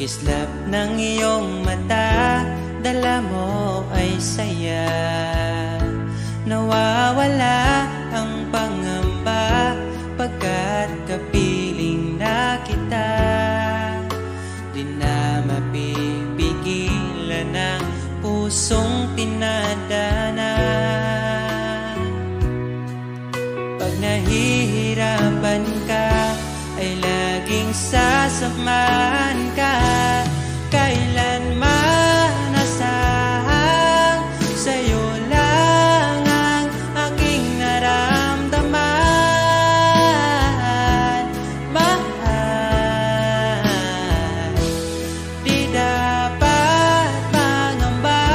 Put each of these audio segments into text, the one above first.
Kislap ng iyong mata, dala mo ay saya. Nawawala ang pangamba pagkat kapiling na kita. Di na mapipigilan ang pusong tinadana. Pag nahihirapan ka, ay laging sasamahan ka. Kailanman asahang sa'yo lang ang aking naramdaman. Mahal, di dapat mangamba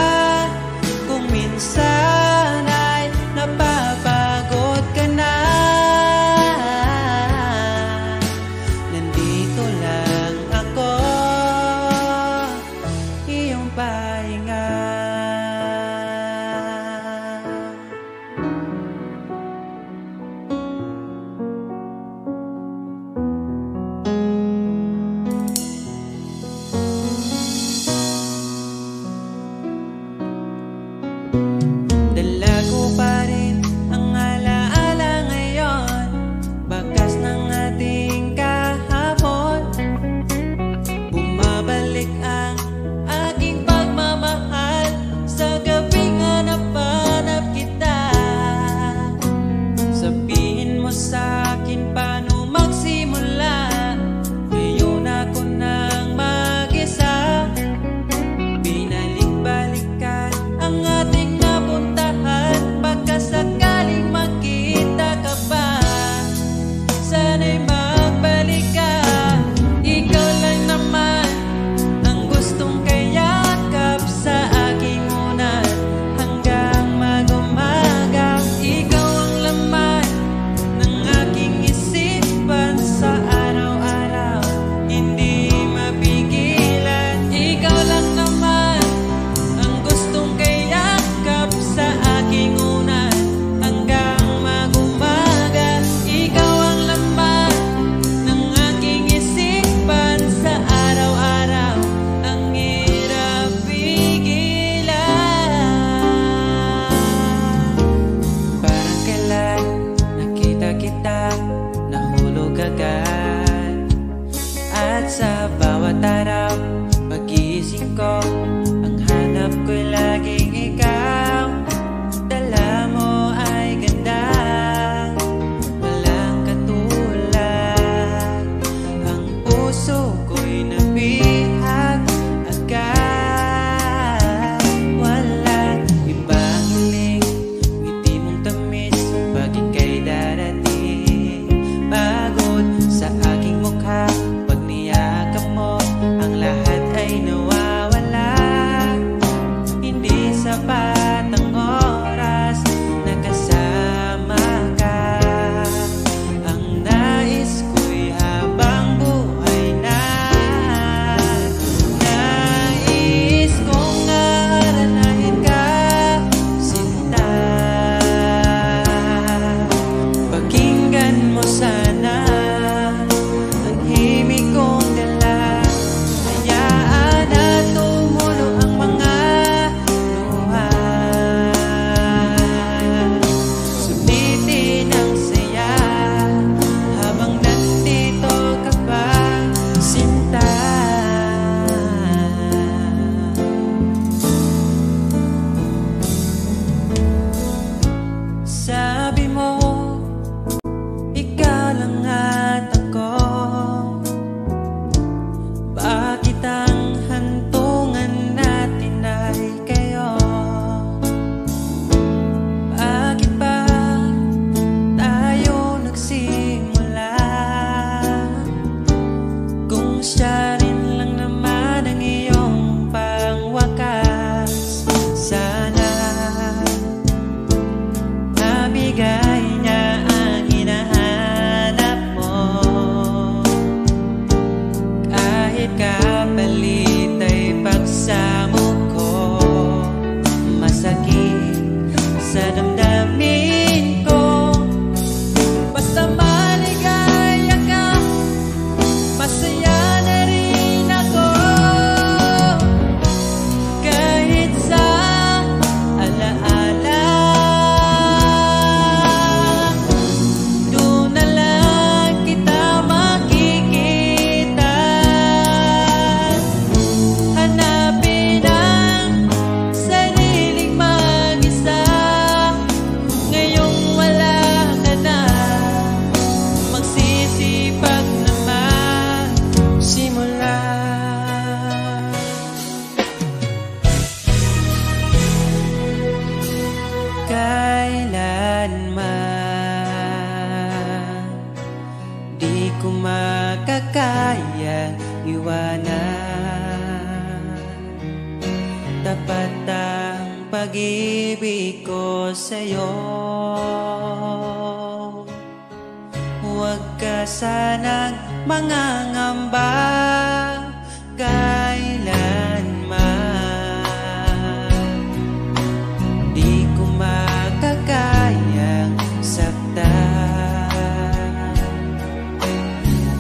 kung minsan ay napapagod ka na. Nandito lang ako, iyong pahinga. Dala ko pa rin ang alaala ngayon, bakas ng ating kahapon. Bumabalik ang aking pagmamahal tapat ang pag-ibig ko sa'yo. Huwag ka sanang mangangamba kailanman. Di ko makakayang saktan.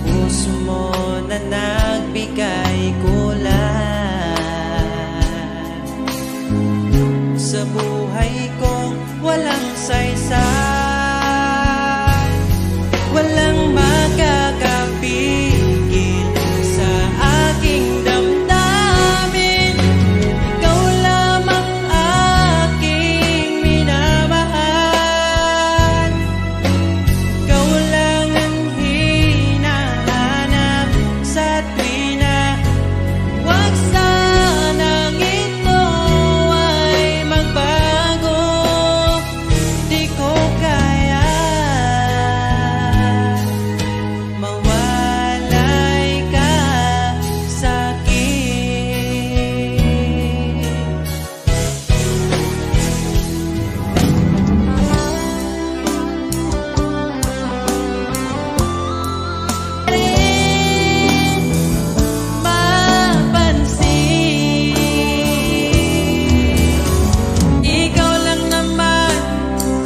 Puso mo na nagbigay kulan sa buhay kong walang saysay. Walang makakapigil sa aking damdamin. Ikaw lamang aking minamahal. Ikaw lang ang hinahanap sa tuwina. Huwag sanang ito ay magbago. Di ko kaya mawalay ka sa'kin. Mapansin, ikaw lang naman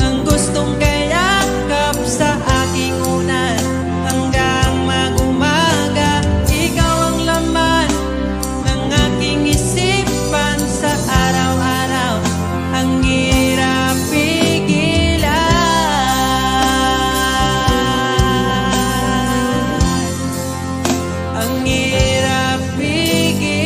ang gustong kayakap sa aking unan hanggang mag-umaga. Ikaw ang laman ng aking isipan sa araw-araw. Ang hirap pigilan, ang hirap pigilan.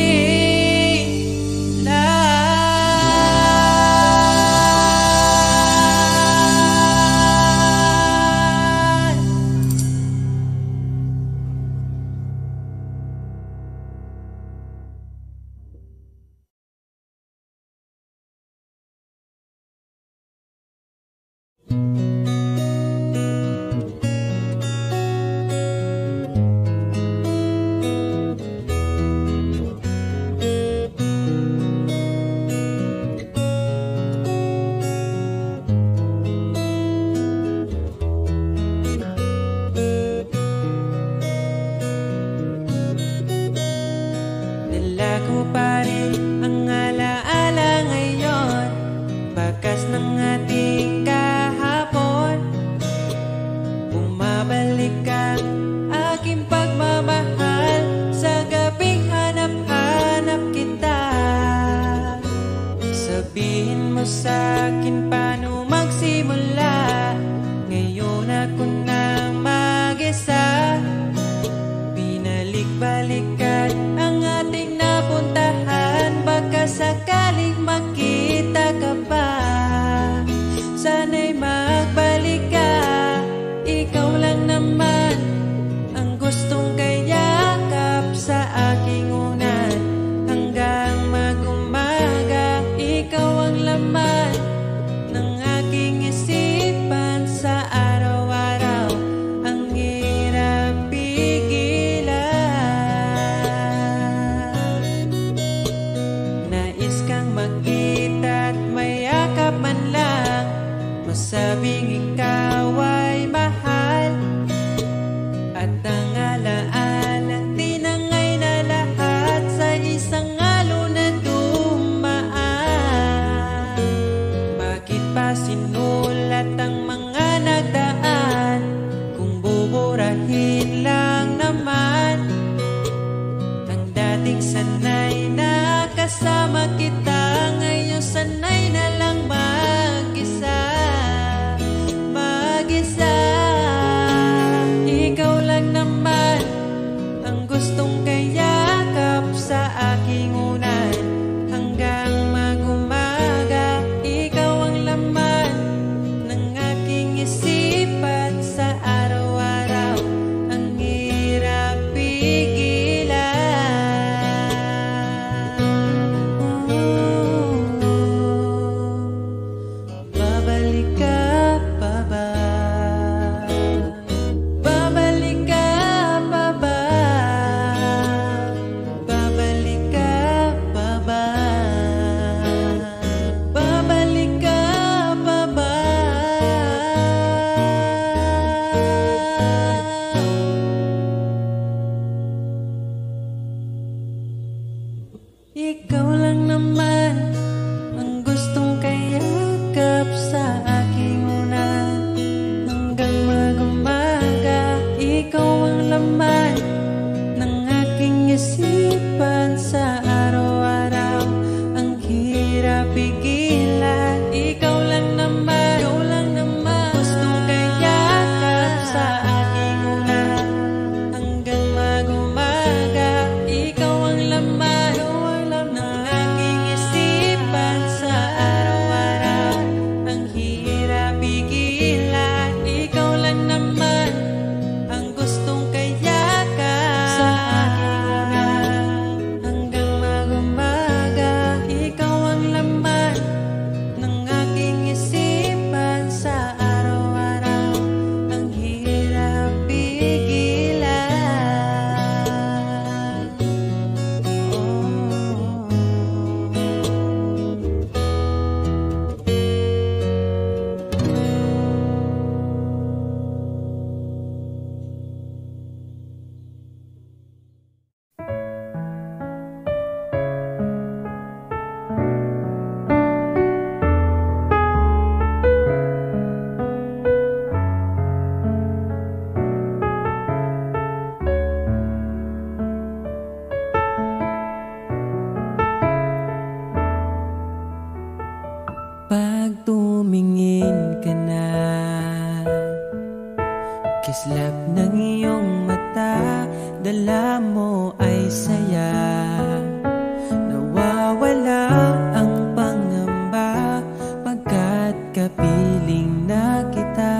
Dala ko pa rin ang alaala ngayon, bakas ng ating kahapon. Bumabalik ka aking pagmamahal sa gabing hanap-hanap kita. Sabihin mo sa'kin paano magsimula. Ngayon ako na mag-isa. Binalik-balikan ang ating napuntahan. Baka sakaling makita ka pa. Sana'y magbalik ka. Ikaw lang naman ang gustong kayakap sa aking unan hanggang mag-umaga. Ikaw ang laman ng aking isip. pigilan. Ikaw lang naman, gustong kayakap sa aking ulan. Hanggang mag-umaga, ikaw ang laman ng aking isipan sa araw-araw. Ang hirap pigilan, ikaw lang naman ang gustong kayakap sa aking ulan. Hanggang mag-umaga, ikaw ang laman ng aking isipan sa araw-araw. Ang hirap pigilan. Pag tumingin ka na, kislap ng iyong mata, dala mo ay saya. Nawawala ang pangamba pagkat kapiling na kita.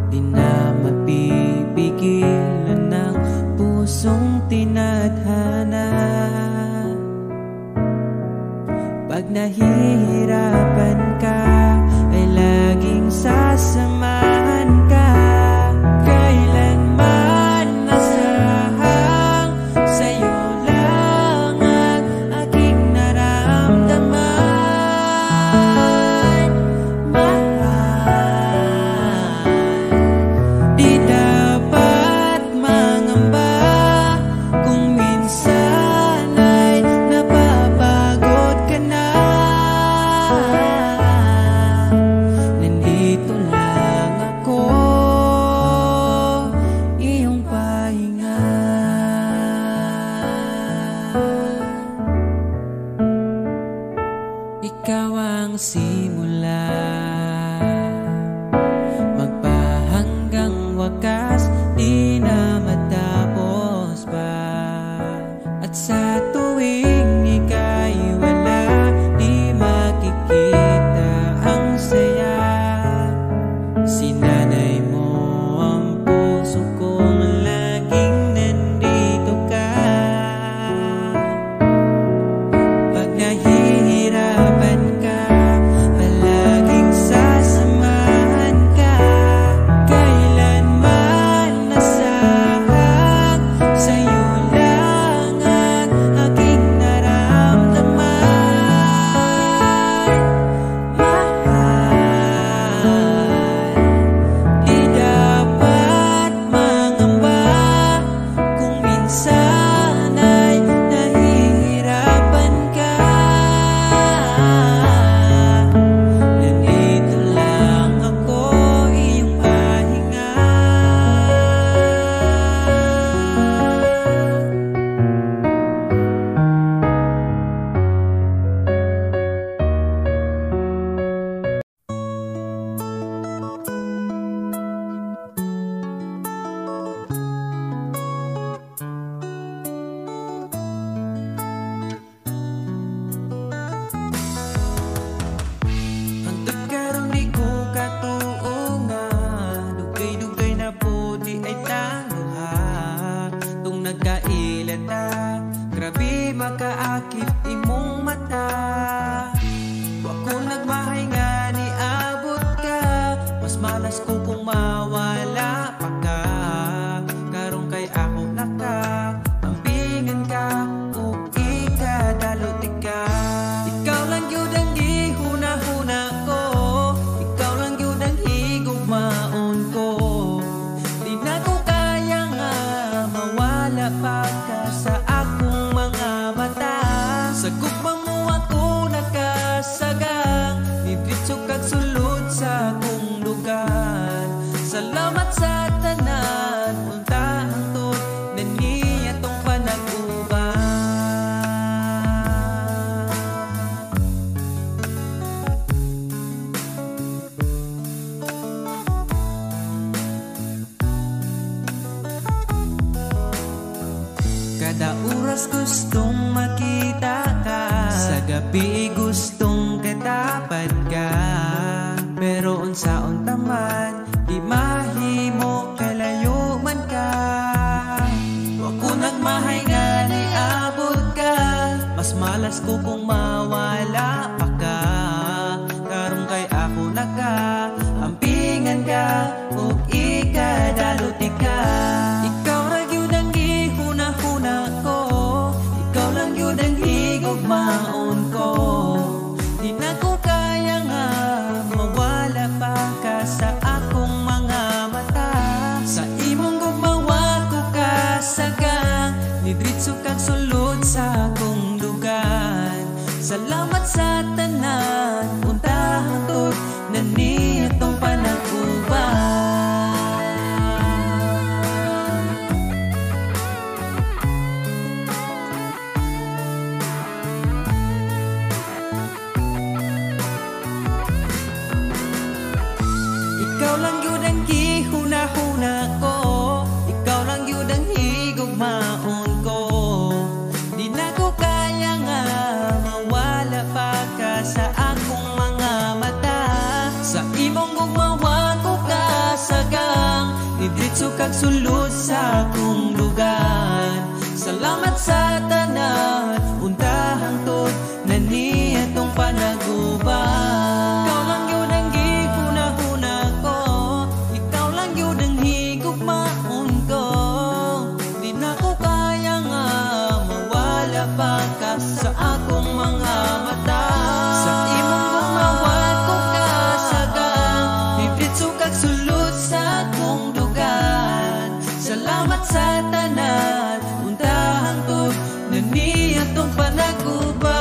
Di na mapipigilan ng pusong tinadhana. Pag nahihirapan ka, ay laging sasamahan ka. Kailanman nasahang sa'yo lang ang aking naramdaman. Mahal, di dapat mangamba kung minsan ay napapagod ka na. Nandito lang ako, iyong pahinga. Ikaw ang simula, magpahanggang wakas, di na matapos pa. At sa tuwing ika'y wala, di makikita ang saya. Sinanay mo ang puso kong laging nandito ka. Pag nahihirapan ka, palaging sa tanan, untahan tod na nitong panag-uban. Ikaw lang yun ang gihuna-huna ko, ikaw lang yun ang higugmaon ko. Di na ko kaya nga mawala pa ka sa akong mga mata. Sa imong gugmawa ko kasagang, nidritso kag sulod sa akong lugar. Salamat sa tanan, untahang tod na nitong panag-uban. Ikaw lang yun ang gihuna-huna ko, ikaw lang yun ang higugmaon ko. Di na ko kaya nga mawala pa ka sa akong mga mata. Sa imong gumawat ko kasagang, nidritso kag sulod sa akong lugar. Salamat sa tanan, untahang tod na nitong panag-uban.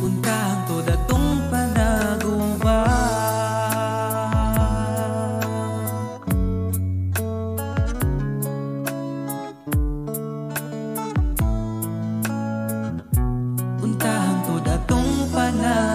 Untahang tod atong panag-uban. Untahang tod atong panag-uban.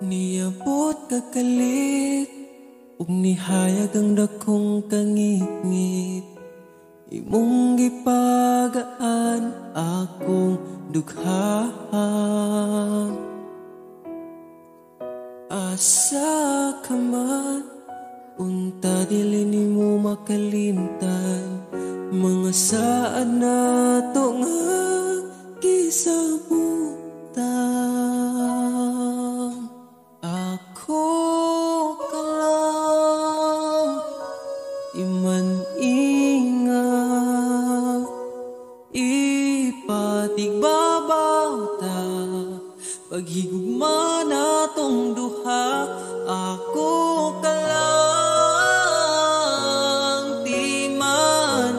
Niabot kakalit, ug nihayag ang dakong kangit-ngit. Imong gipagaan akong dugha. Asa ka man, unta dili nimo makalimtan. Mga saad na to nga gisabutan. Ako ka lang, iman ingat, ipatigbabaw ta, paghigugma na tong duha. Ako ka lang, di man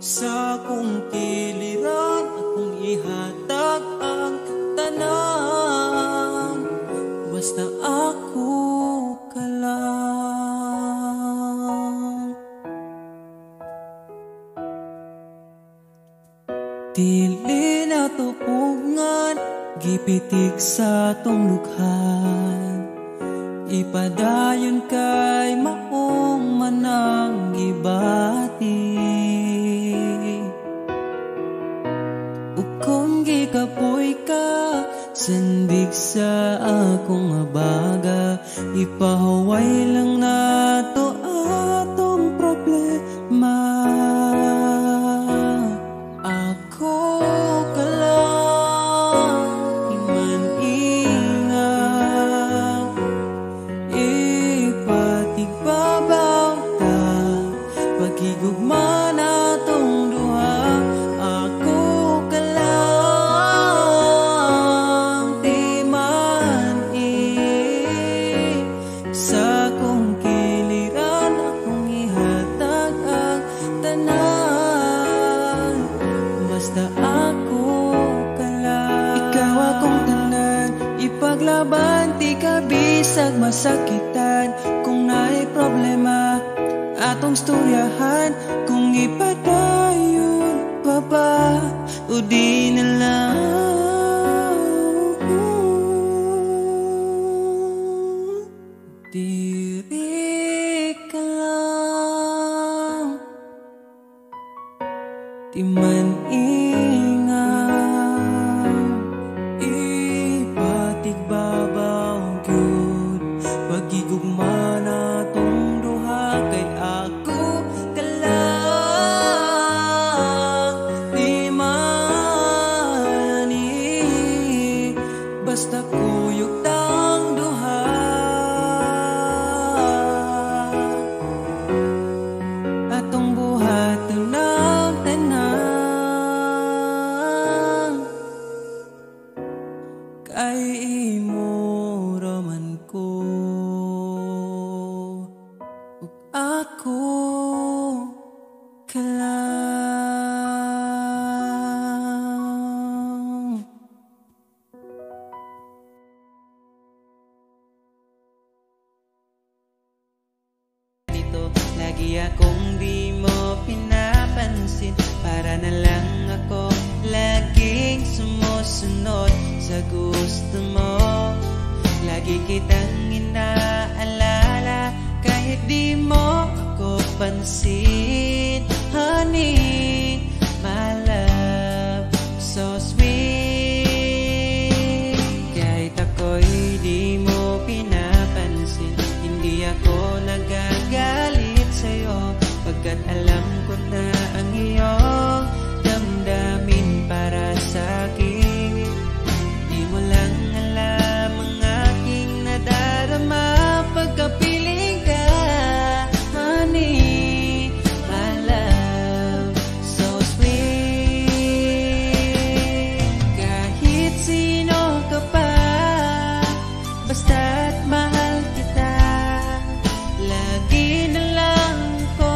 sa kong kiliran, akong ihatag ang tanan. Basta ako ka lang. Dili na tupungan, gipitik sa tong lukhan. Ipadayon kay maong manang gibati. Ug kung gikapoy ka, sandig sa akong abaga. Ipahuway lang nato atong problema. Ako ka lang, iman ingat, ipatigbabaw ta, paghigugma na tong duha. Ako ka lang, di man sa kong kiliran, akong ihatag ang tanan. Basta ako ka lang. Ikaw akong tanan, ipaglaban, di ka bisag masakitan. Kung naay problema, atong storyahan. Kung ipadayon pa ba, o di na lang. Diri ka lang, di man ingat, ipatigbabaw gyud, paghigugma na ako ka lang. Nito, lagi akong di mo pinapansin. Para na lang ako laging sumusunod sa gusto mo. Lagi kitang inaalala kahit di mo ako pansin. Honey, my love, so sweet. Kahit ako'y di mo pinapansin, hindi ako nagagalit sa'yo, pagkat alam ko na ang iyong damdamin para sa'kin. Di mo lang alam ang aking nadarama pagkapiling ka. Honey, my love, so sweet. Kahit sino ka pa, basta't mahal kita, lagi na lang ko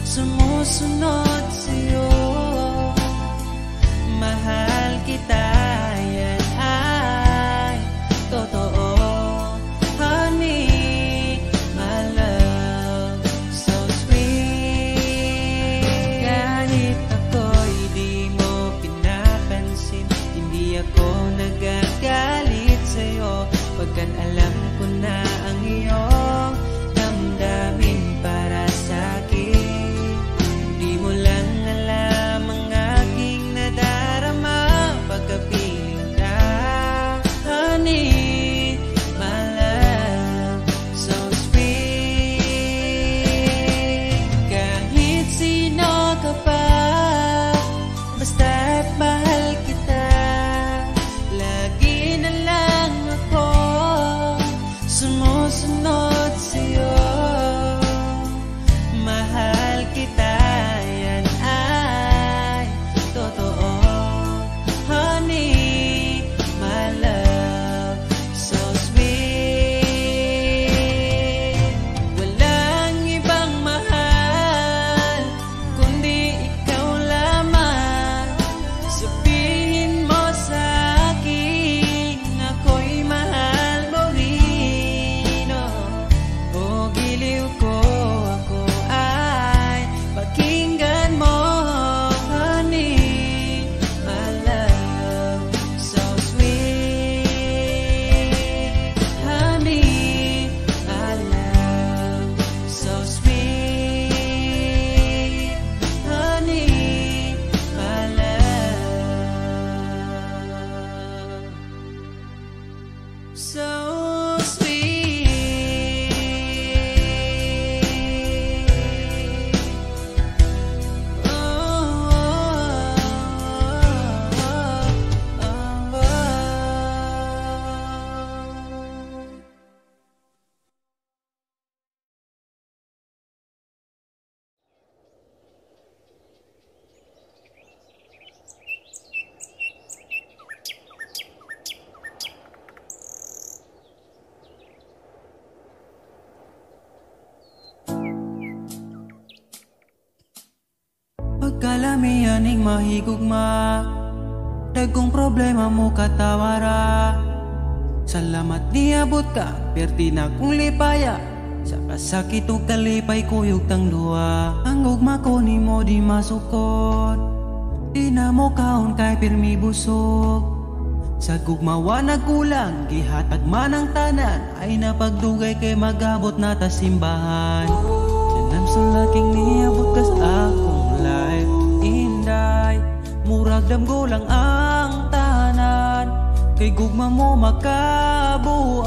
sumusunod sa'yo. Mahal kita, yan ay totoo. Honey, my love, so sweet. Kahit ako'y di mo pinapansin, hindi ako nagagalit sa'yo, pagkat alam ko na ang iyong damdamin para sa'kin. Di mo lang alam ang aking nadarama pagkapiling ka. Honey, my love, so sweet. Kahit sino ka pa, basta't mahal kita, lagi na lang ako sumusunod sa'yo. Mahal kita, yan ay totoo. Honey, my love, so sweet. Walang ibang mahal kundi ikaw lamang. Sabihin mo sa akin, ako'y mahal mo rin. O giliw ko, ako ay pakinggan mo. Honey, my love, so sweet. Honey, my love, so sweet. Honey, my love, so sweet. Oh, oh, oh, oh. Pagkalamihan ning mahigugma, dagkong problema mo katawara. Salamat niabot ka, perti na kong lipaya, sa kasakit o kalipay kuyog tang duwa. Ang ugma ko ni mo di masukot, di na mo kaon kay pirmi busog. Sa gugmawa nagkulang, gihatag man ang tanan, ay napagdugay kay magabot na ta simbahan. Salam sa laking niabot kas akong life, inday murag damgo lang ang tahanan, kay gugma mo makabuan.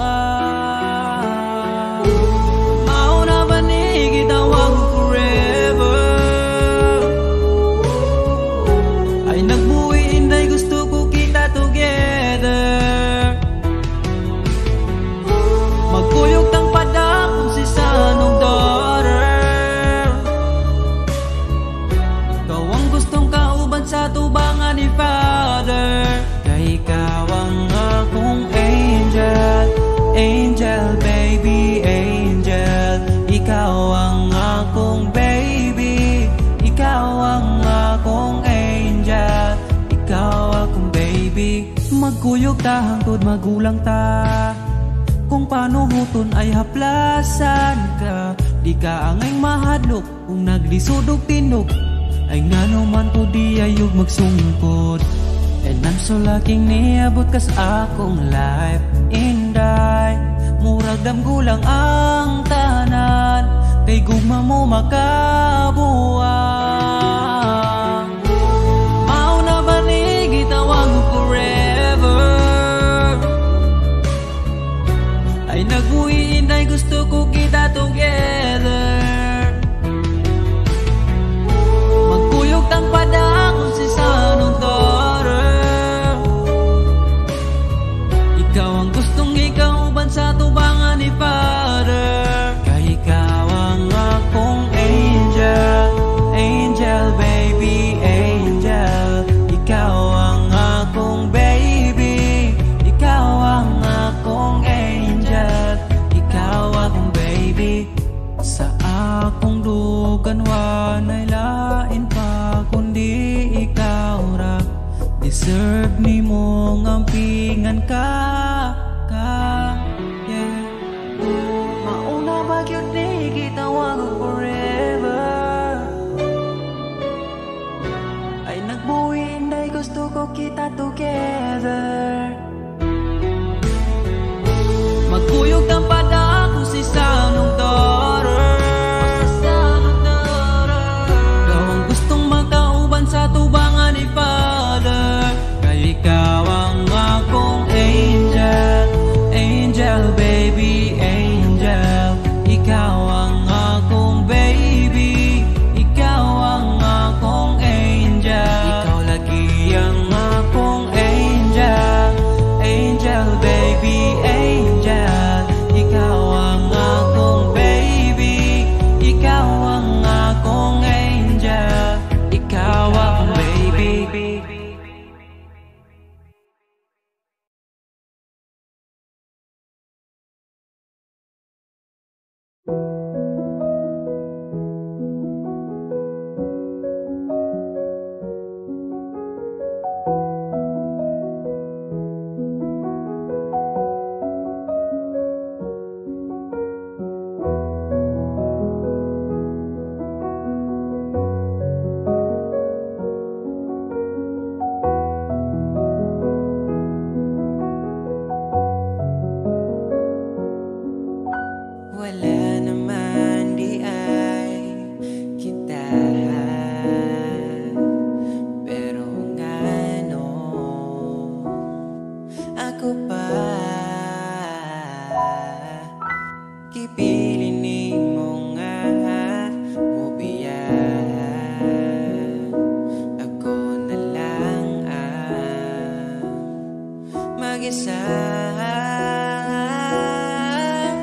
Mauna ba ni gitawag forever, ay nagbuhi inday gusto ko kita together. Magkuyog tang pada kung si sanong daughter, ikaw ang gustong kauban sa tubangan ni Father. Kay ikaw ang akong angel, angel. Magkuyog ta hangtod magulang ta, kung paano huton ay haplasan ka. Di ka angay mahadlok kung naglisod og tinog, ay ngano man to di ayog magsungkod. And I'm so lucky niabot kas akong life inday. Murag damgulang ang tanan, kay gugma mo makabuang. Mauna ba ni gitawag mo forever? Ay nagbuhiin ay gusto ko kita together. Magkuyog tang pada kung si sanong daughter. Ikaw ang gustong ikauban sa tubangan ni Father. Kay ikaw ang akong angel, angel baby, angel. Ikaw ang akong baby, ikaw ang akong angel, ikaw akong baby. Sa akong dugan wanay lain pa kundi ikaw ra. Deserve ni mong ampingan ka, yeah. Mauna ba yun ni gitawag ko forever? Ay nagbuhin ay gusto ko kita together. Magkuyog kang pada kung si sanong daughter. Ikaw ang gustong makauban sa tubangan ni Father. Kay ikaw ang akong angel, angel baby, angel. Ikaw ang akong baby, ikaw ang akong angel. Ikaw lagi ang akong angel, angel baby, angel. Ikaw ang akong baby, ikaw ang akong angel, ikaw akong baby. Wala naman di ay kita, pero ngano ako pa kipili ni mo nga mubiya. Ako na lang ang mag-isa.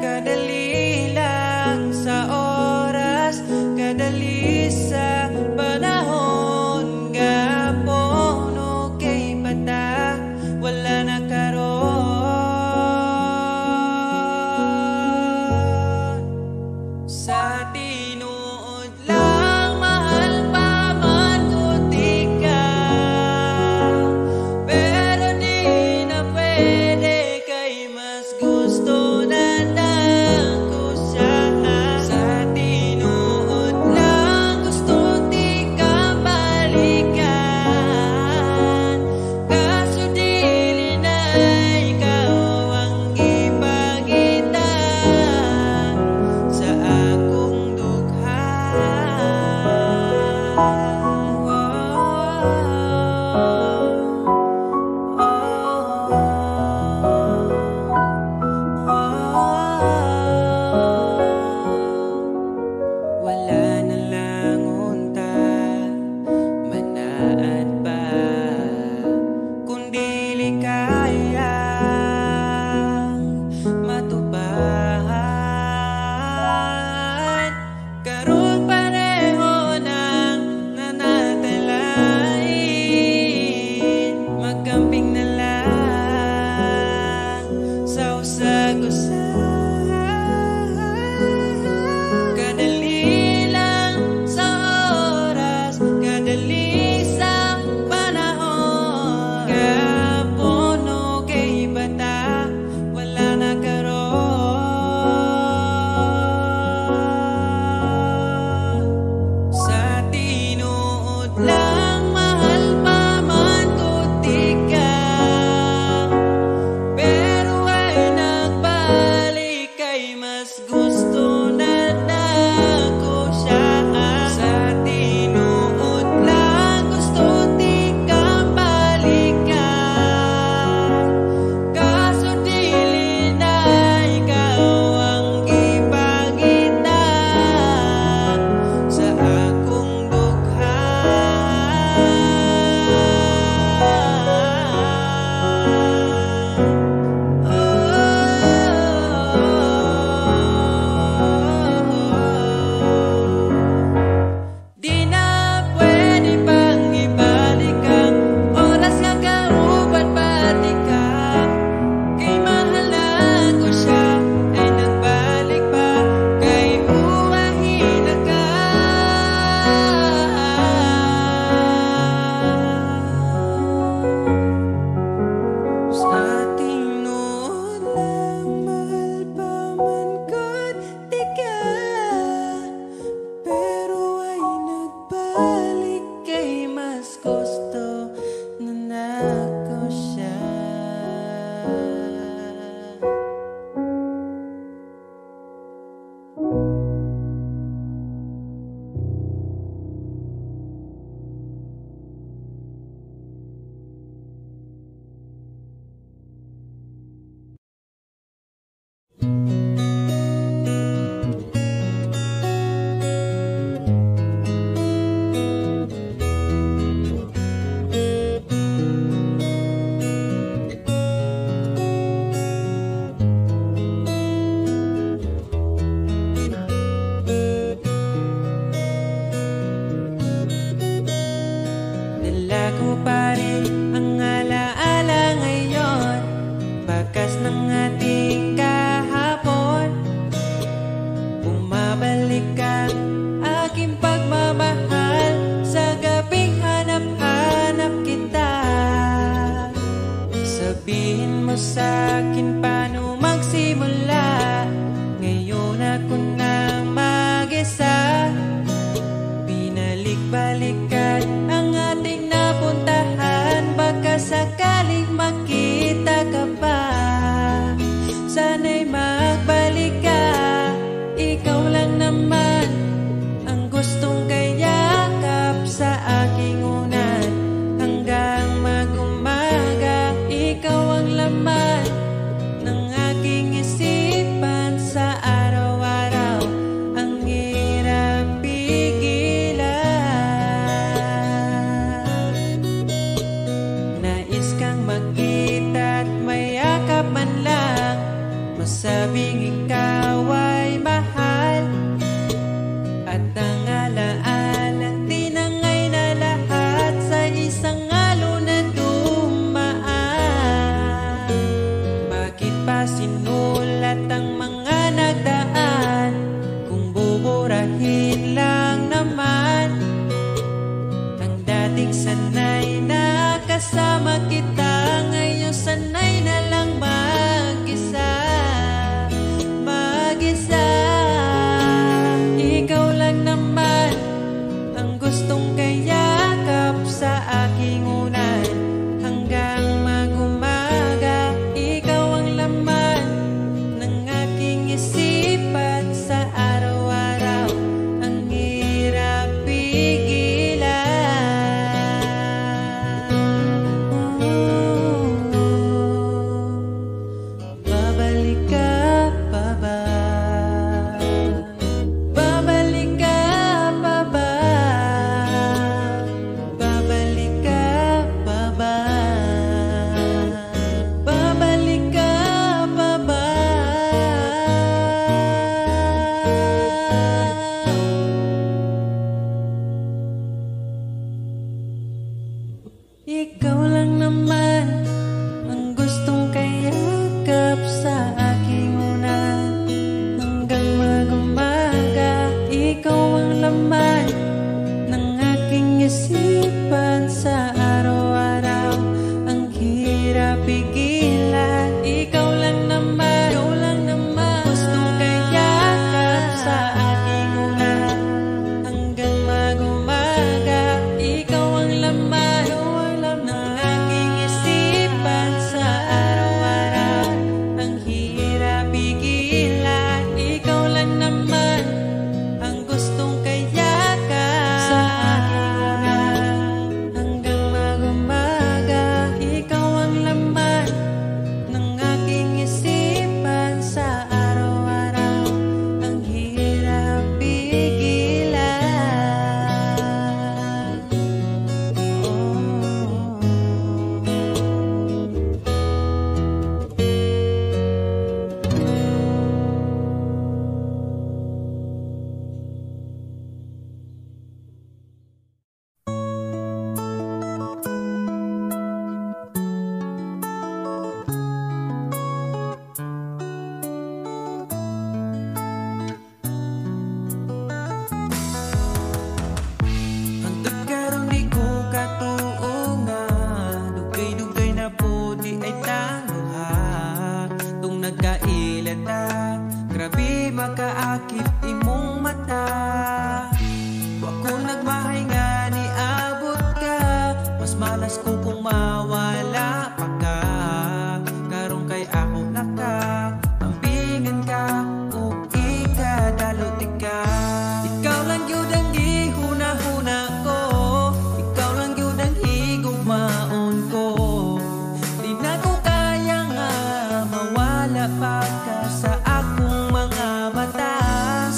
Kadali lang sa oras, kadali sa panahon. Gapon okay bata, wala na karon. Sa tinuod lang mahal pa man ko tika, pero di na pwede kay mas gusto na ko siya. Sa tinuod lang gusto di ka balikan, kaso dili na ikaw ang ipakita sa akong dugo.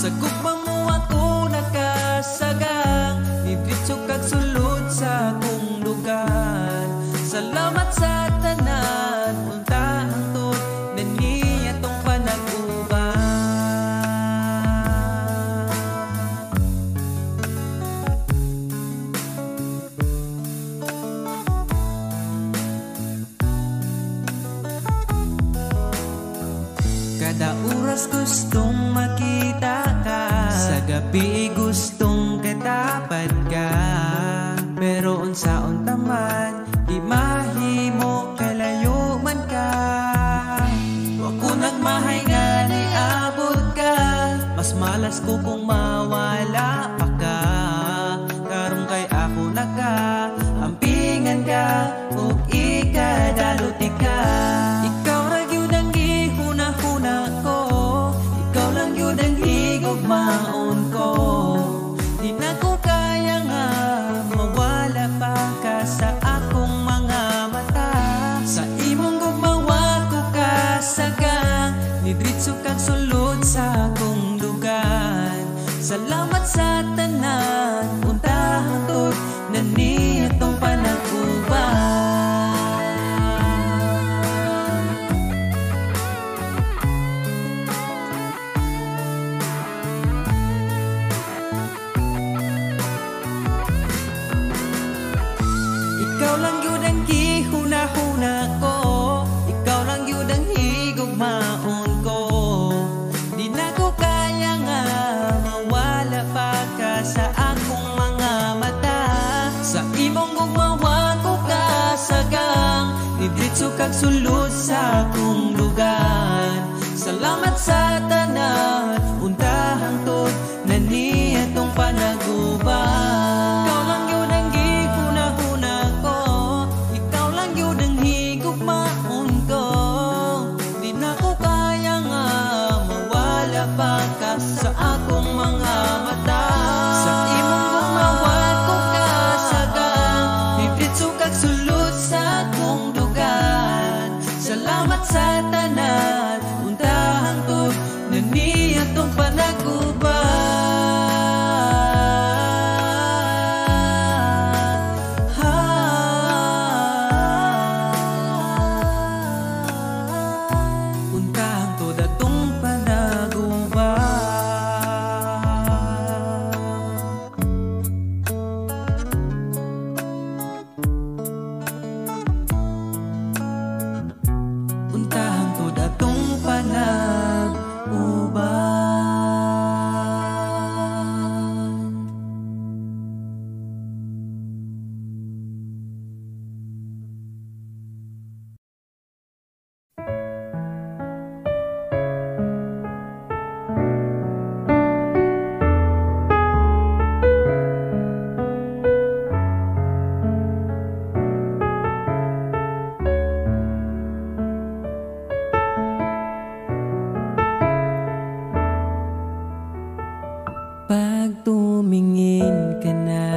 Sa gugma mo ako nakasagang, nidritso kag sulod sa akong lugar. Salamat sa tanan, unta hangtod na niya tong panag-uban. Kada oras gustong makita ka, sa gabi gustong katapad ka. Pero unsaon taman, di mahimo kalayo man ka. Wa ko nagmahay nga ni abot ka, mas malas ko kung mawala pa ka. Karong kay ako naka, ampingan ka, ug ikadaluti ka. Ikaw ra gyud ang gihuna-huna ko, ikaw lang yun ang higugmaon ko. Di na ko kaya nga mawala pa ka sa akong mga mata. Sa imong gugmawa ko kasagang, nidritso kag sulod sa akong lugar. Salamat sa tanan, unta hangtod na niya tong panag-uban. Ikaw lang yun ang gihuna-huna ko, ikaw lang yun ang higugmaon ko. Di na ko kaya nga mawala pa ka sa akong mga mata. Sa imong gugmawa ko kasagang, nidritso kag sulod sa akong lugar. Salamat sa tanan, unta hangtod na niya tong panag-uban. Ikaw lang yun ang gihuna-huna ko, ikaw lang yun ang higugmaon ko. Di na ko kaya nga mawala pa ka sa akong mga mata. Sa imong gumawa ko kasagang, nidritso kag sulod sa akong lugar. Salamat sa tanan, unta hangtod na niya tong panag-uban. Unta hangtod atong panag-uban. Unta hangtod atong panag-uban. Pag tumingin ka na,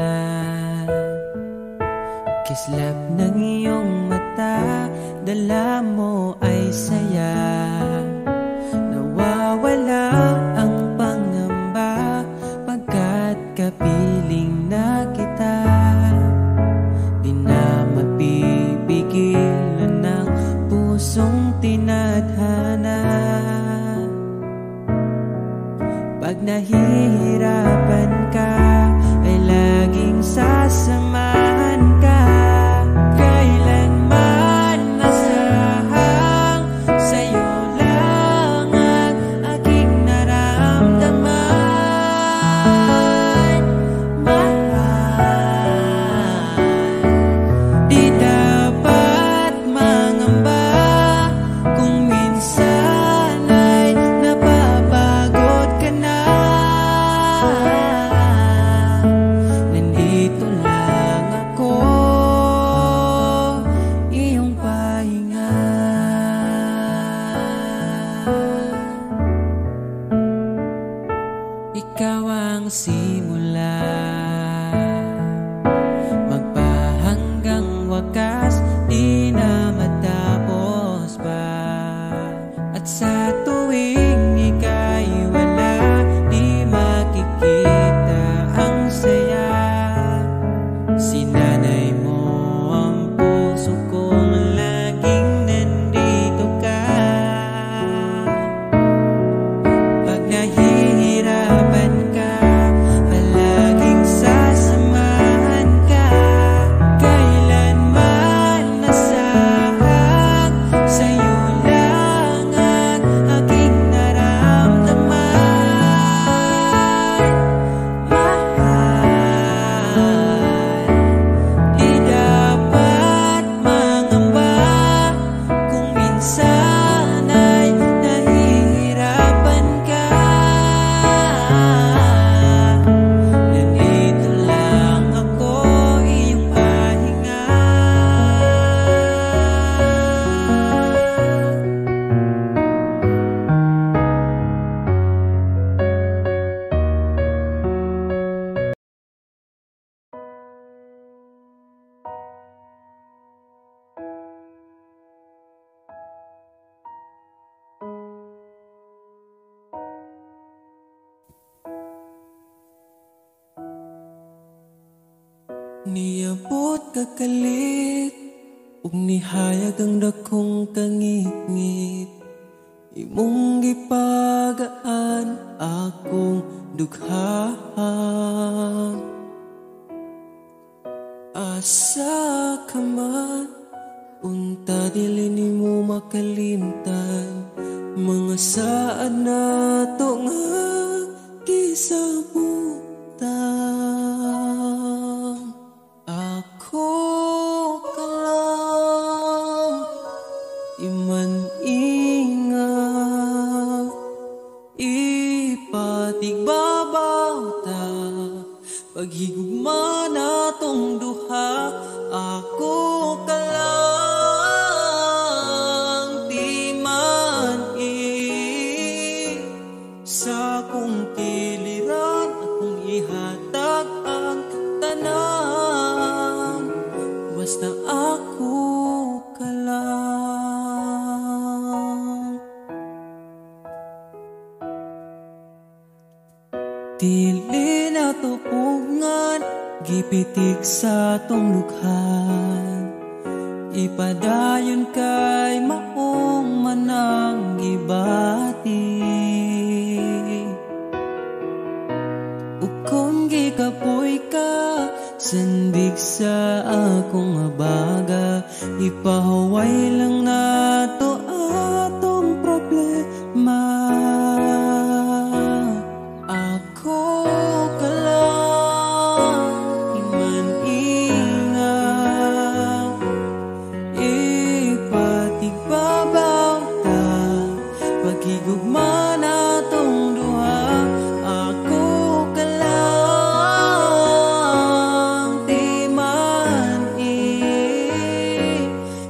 kislap ng iyong mata, dala mo ay saya. Nawawala ang pangamba, pagkat kapiling na kita. Di na mapipigilan ng pusong tinadhana. Pag nahihirapan ka, ay laging sasamahan ka. Kailanman masahang sa'yo lang ang aking naramdaman. Mahal, di dapat mangamba kung minsan ay napapagod ka na. Nandito lang ako, iyong pahinga. Ikaw ang simula, magpahanggang wakas, di na matapos pa. At sa tuwing ika'y wala, di Niabot kakalit ug nihayag ang dakong kangit-ngit. Imong gipagaan akong dughaan. Asa ka man, unta dili nimo makalimtan. Mga saad na to nga gisabutan. Ako ka lang, iman ingat, ipatigbabaw ta, paghigugma na tong duha. Ako ka lang, di man sa kong kiliran, akong ihatag ang tanan, basta ako ka lang. Dili na tupungan, gipitik sa tong lukhan. Ipadayon kay maong manang gibati. Ukong gikapoy ka, sandig sa akong abaga. Ipahuway lang na to atong problema. Ako ka lang, iman ingat, ipatigbabaw ta, paghigugma na tong duha. Ako ka lang, di man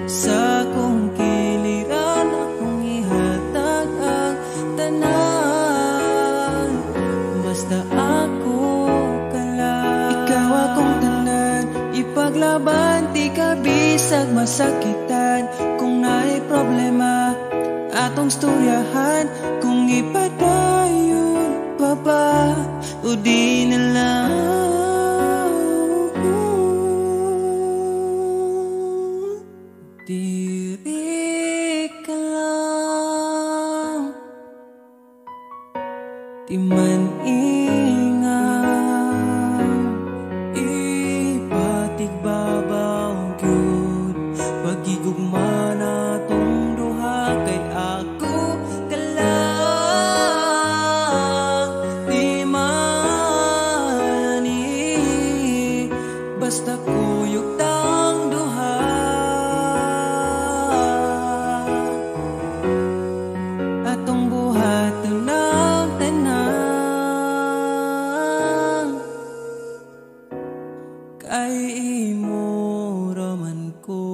sa kong kiliran, akong ihatag ang tanan, basta ako ka lang. Ikaw akong tanan, ipaglaban, di ka bisag masakitan. Kung naay problema, atong storyahan. Kung ipadayon pa ba, o di na lang. Diri ka lang, di man ingat, ipatigbabaw gyud, paghigugma na tong duha. Kay ako ka lang, di man basta kuyog tang duha. Atong buhat ng tanan, kay imo raman ko,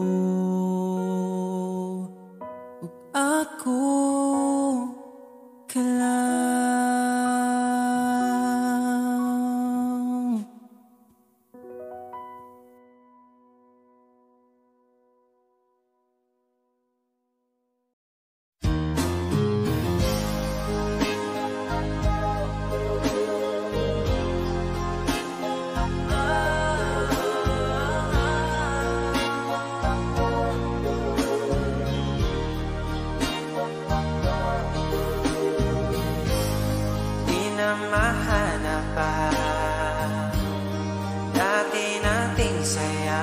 ug ako ka lang. Di na mahanap pa dati nating saya,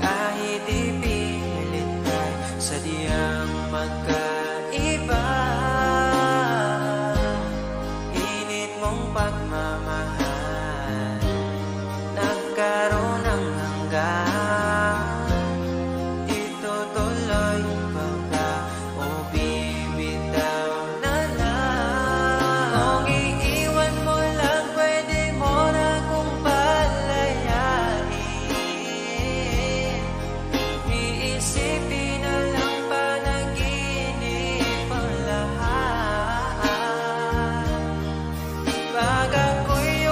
kahit ipilit kay sadyang magkaiba. Init mong pagmamahal, nagkaroon ng hanggan. Itutuloy pa ba o bibitaw na lang? Kung iiwan mo lang, pwede mo na kong palayain. Iisipin na lang panaginip ang lahat. Pag ako'y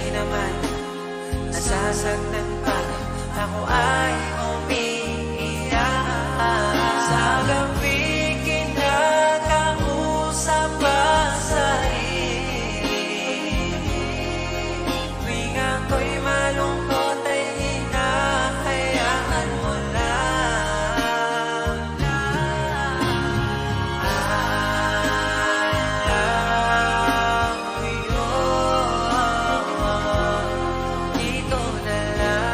di naman nasasaktan pa, ako ay umiiyak. Sa gabi kinakausap pa sa tuwing ako'y malungkot ay hinahayaan mo lang. I love you. Dito na lang.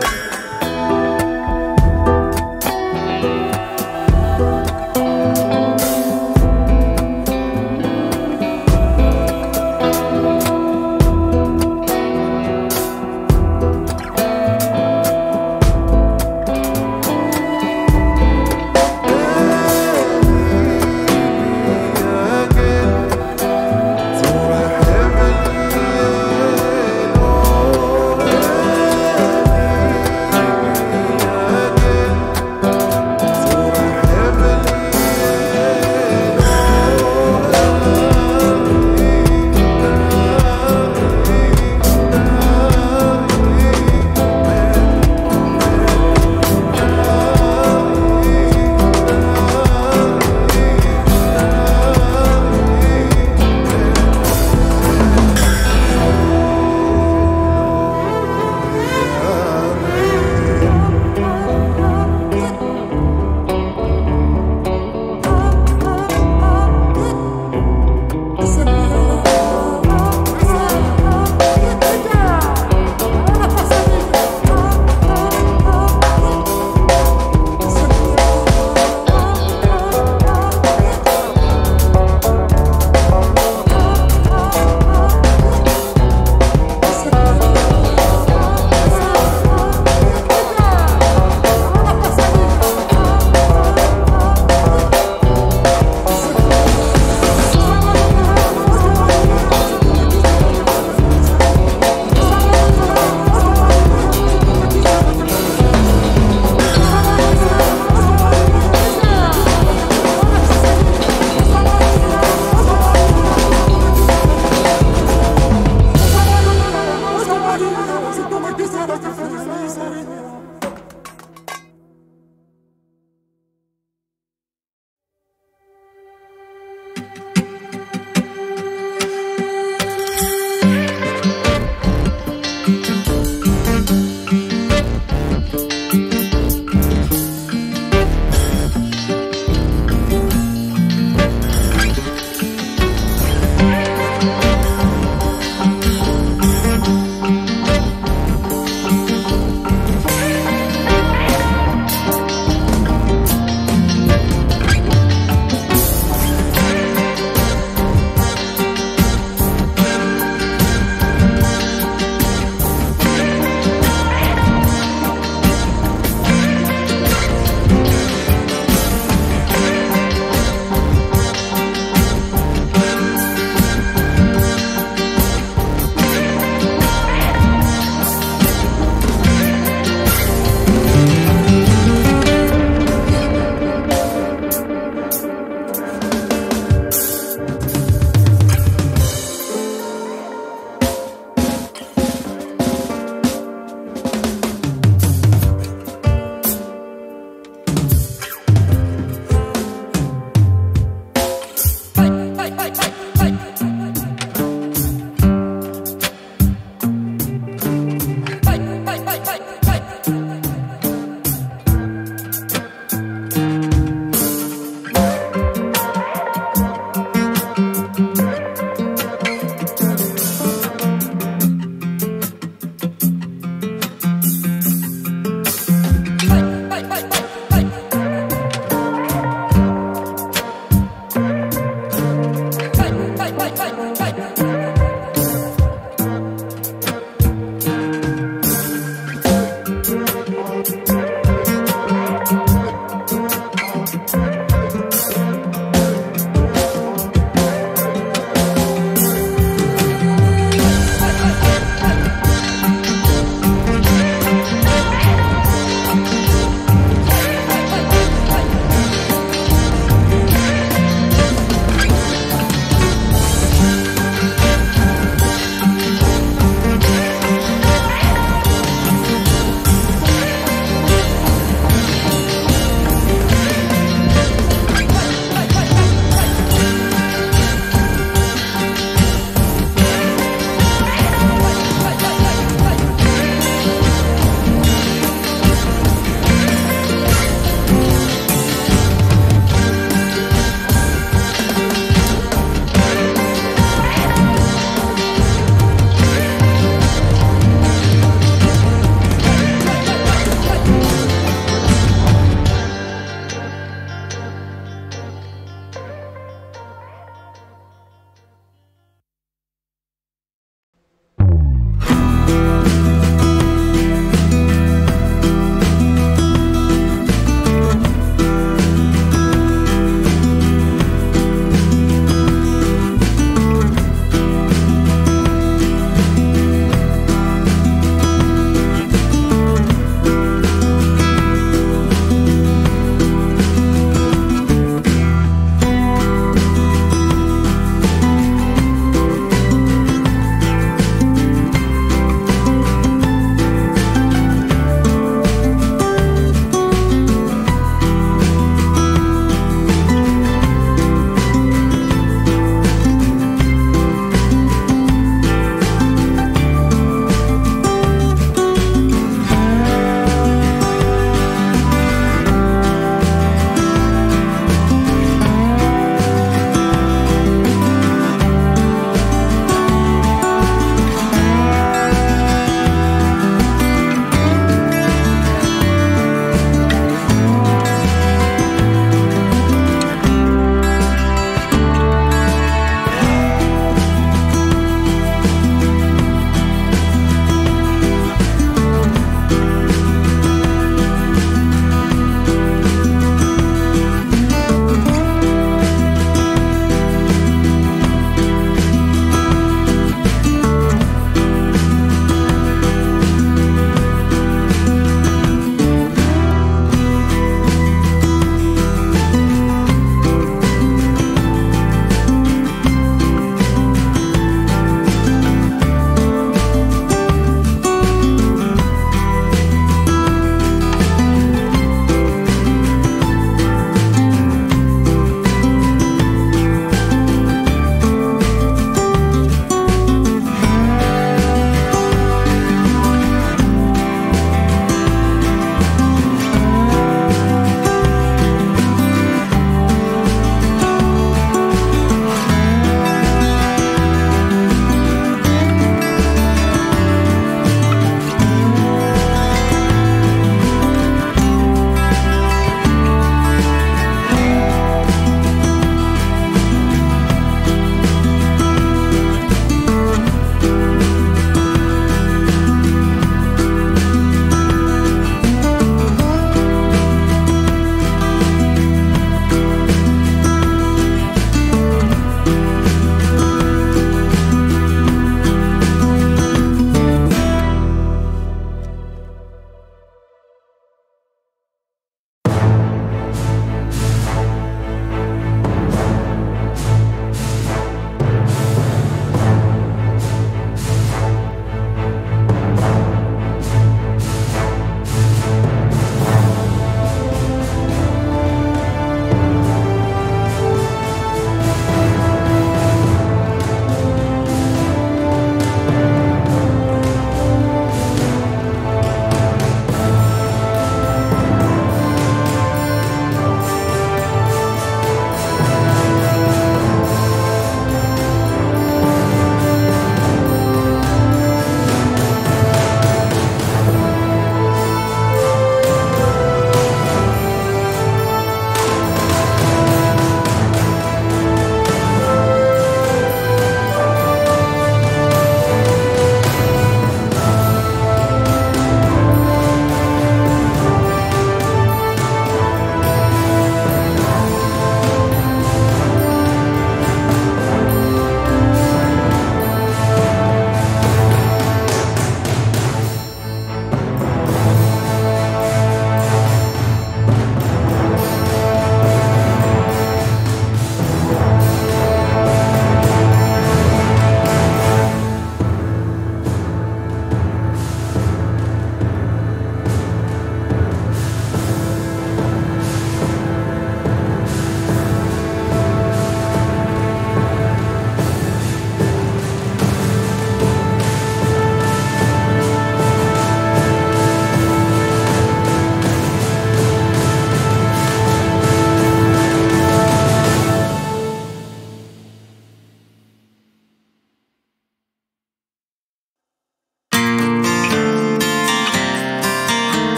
Thank you.